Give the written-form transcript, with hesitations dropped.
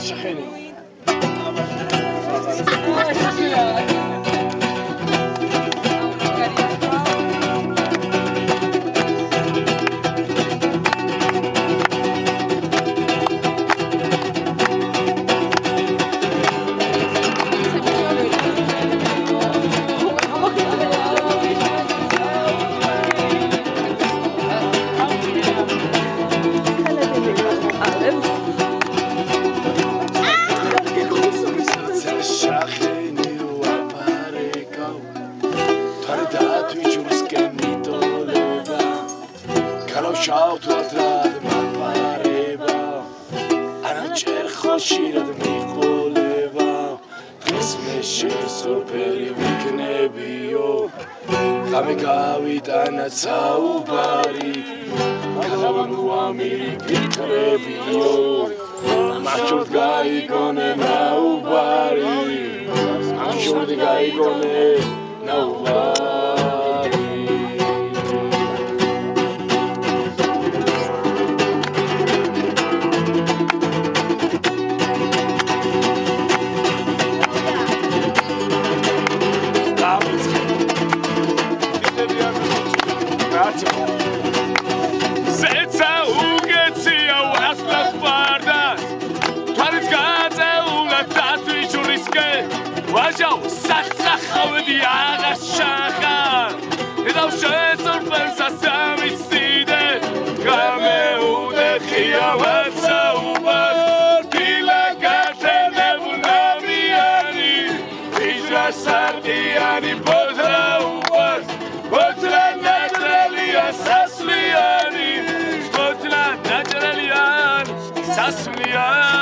შეხენი შავ თვალად მაპარება არაჭერ ხოშირად მიყოლება დღეს მე შესოფერი ვიქნებიო ღამე გავიტანა საუბარი გადავამირი ფიქრებიო მაშურთ გაიგონე ნაუბარი მაშურთ გაიგონე ნაუბარი Seța ugeția oastă farda Toarăți gața una tatui juriscă Vajau sața xavdi aga șaca Edau șețul pensa să-mi stide Game ude chiavața ubas Tila gata nebunamiani Ijra sardiani pozra ubas Pozra Sasliani, Scotland, Nigerian, Sasliani.